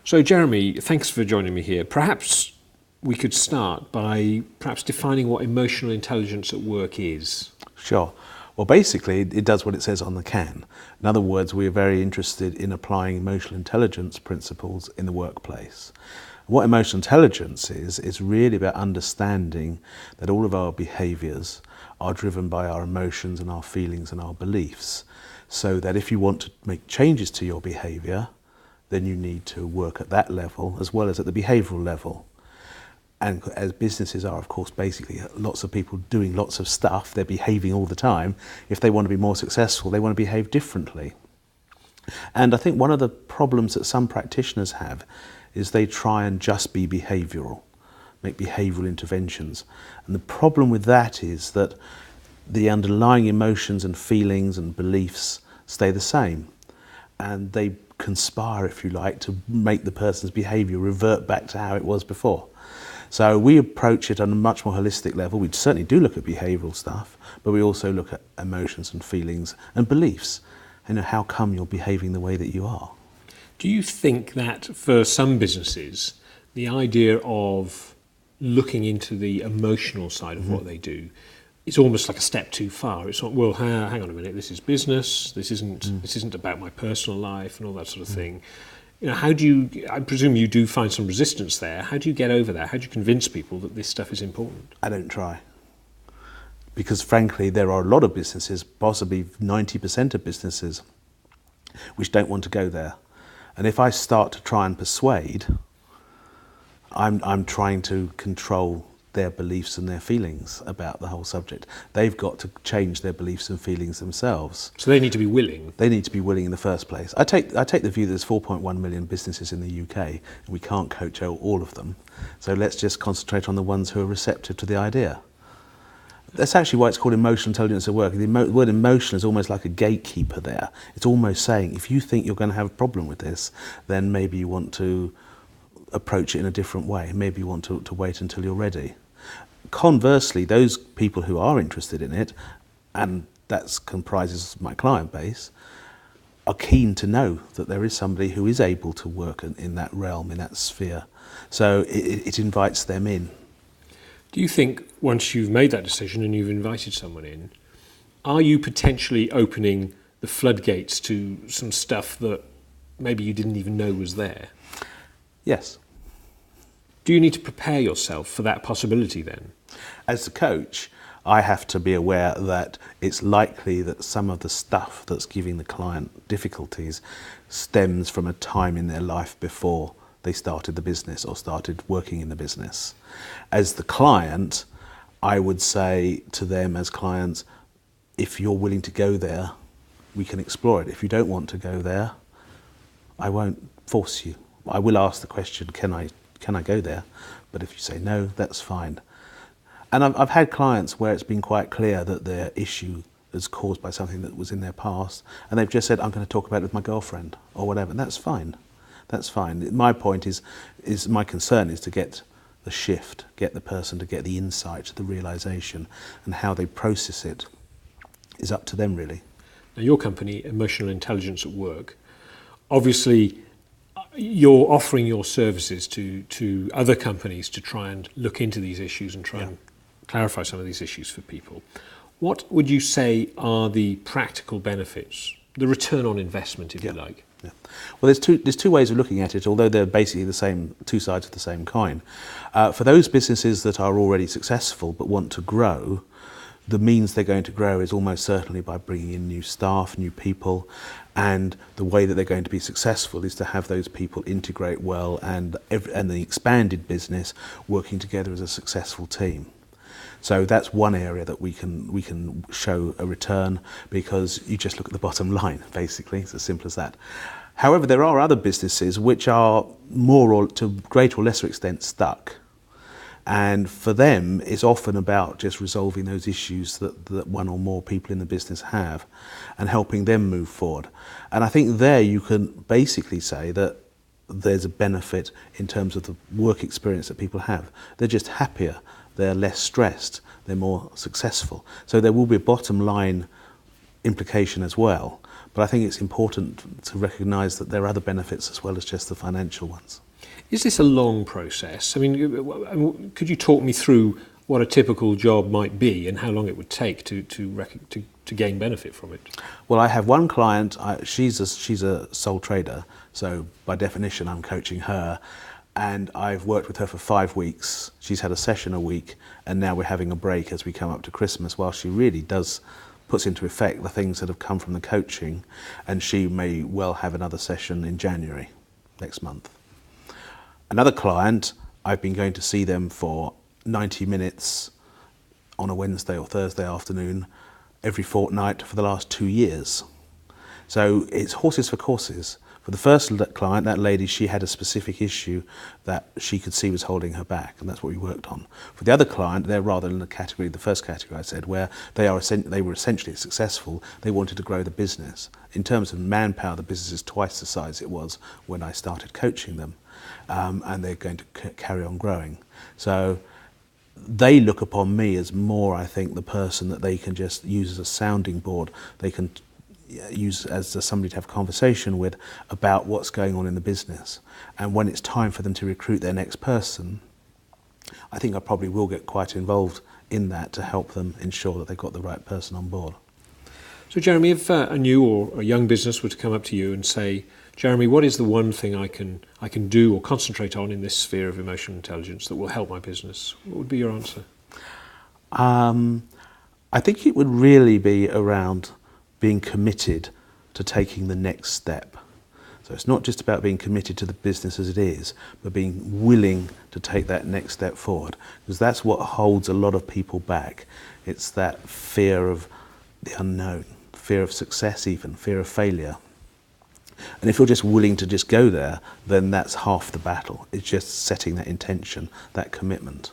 So, Jeremy, thanks for joining me here. Perhaps we could start by perhaps defining what emotional intelligence at work is. Sure. Well, basically, it does what it says on the can. In other words, we are very interested in applying emotional intelligence principles in the workplace. What emotional intelligence is really about understanding that all of our behaviours are driven by our emotions and our feelings and our beliefs. So that if you want to make changes to your behaviour, then you need to work at that level as well as at the behavioural level. And as businesses are, of course, basically lots of people doing lots of stuff, they're behaving all the time. If they want to be more successful, they want to behave differently. And I think one of the problems that some practitioners have is they try and just be behavioural, make behavioural interventions. And the problem with that is that the underlying emotions and feelings and beliefs stay the same. And they conspire, if you like, to make the person's behaviour revert back to how it was before. So we approach it on a much more holistic level. We certainly do look at behavioural stuff, but we also look at emotions and feelings and beliefs. You know, how come you're behaving the way that you are? Do you think that for some businesses, the idea of looking into the emotional side of what they do is almost like a step too far? It's not, well, hang on a minute, this is business, this isn't about my personal life and all that sort of thing. You know, how do you, I presume you do find some resistance there. How do you get over that? How do you convince people that this stuff is important? I don't try. Because frankly, there are a lot of businesses, possibly 90% of businesses, which don't want to go there. And if I start to try and persuade, I'm trying to control their beliefs and their feelings about the whole subject. They've got to change their beliefs and feelings themselves. So they need to be willing. They need to be willing in the first place. I take the view that there's 4.1 million businesses in the UK, and we can't coach all of them. So let's just concentrate on the ones who are receptive to the idea. That's actually why it's called emotional intelligence at work. The word emotion is almost like a gatekeeper there. It's almost saying, if you think you're going to have a problem with this, then maybe you want to approach it in a different way. Maybe you want to wait until you're ready. Conversely, those people who are interested in it, and that comprises my client base, are keen to know that there is somebody who is able to work in that realm, in that sphere. So it invites them in. Do you think once you've made that decision and you've invited someone in, are you potentially opening the floodgates to some stuff that maybe you didn't even know was there? Yes. Do you need to prepare yourself for that possibility then? As a coach, I have to be aware that it's likely that some of the stuff that's giving the client difficulties stems from a time in their life before they started the business or started working in the business. As the client, I would say to them as clients, if you're willing to go there, we can explore it. If you don't want to go there, I won't force you. I will ask the question, can I go there? But if you say no, that's fine. And I've had clients where it's been quite clear that their issue is caused by something that was in their past, and they've just said, I'm going to talk about it with my girlfriend or whatever, and that's fine. That's fine. My point is my concern is to get the shift, get the person to get the insight, the realisation, and how they process it is up to them really. Now your company, Emotional Intelligence at Work, obviously you're offering your services to other companies to try and look into these issues and try and clarify some of these issues for people. What would you say are the practical benefits, the return on investment, if you like? Yeah. Well, there's two ways of looking at it, although they're basically the same, two sides of the same coin. For those businesses that are already successful but want to grow, the means they're going to grow is almost certainly by bringing in new staff, new people, and the way that they're going to be successful is to have those people integrate well and the expanded business working together as a successful team. So that's one area that we can show a return, because you just look at the bottom line, basically. It's as simple as that. However, there are other businesses which are more or to greater or lesser extent stuck. And for them, it's often about just resolving those issues that one or more people in the business have and helping them move forward. And I think there you can basically say that there's a benefit in terms of the work experience that people have. They're just happier, they're less stressed, they're more successful. So there will be a bottom line implication as well. But I think it's important to recognise that there are other benefits as well as just the financial ones. Is this a long process? I mean, could you talk me through what a typical job might be and how long it would take to gain benefit from it? Well, I have one client, she's a sole trader, so by definition I'm coaching her, and I've worked with her for 5 weeks. She's had a session a week, and now we're having a break as we come up to Christmas while she really puts into effect the things that have come from the coaching, and she may well have another session in January, next month. Another client, I've been going to see them for 90 minutes on a Wednesday or Thursday afternoon every fortnight for the last 2 years. So it's horses for courses. For the first client, that lady, she had a specific issue that she could see was holding her back, and that's what we worked on. For the other client, they're rather in the category, the first category I said, where they were essentially successful. They wanted to grow the business. In terms of manpower, the business is twice the size it was when I started coaching them, and they're going to carry on growing. So they look upon me as more, I think, the person that they can just use as a sounding board. They can use as somebody to have a conversation with about what's going on in the business. And when it's time for them to recruit their next person, I think I probably will get quite involved in that to help them ensure that they've got the right person on board. So Jeremy, if a new or a young business were to come up to you and say, Jeremy, what is the one thing I can do or concentrate on in this sphere of emotional intelligence that will help my business? What would be your answer? I think it would really be around being committed to taking the next step. So it's not just about being committed to the business as it is, but being willing to take that next step forward, because that's what holds a lot of people back. It's that fear of the unknown, fear of success even, fear of failure. And if you're just willing to just go there, then that's half the battle. It's just setting that intention, that commitment.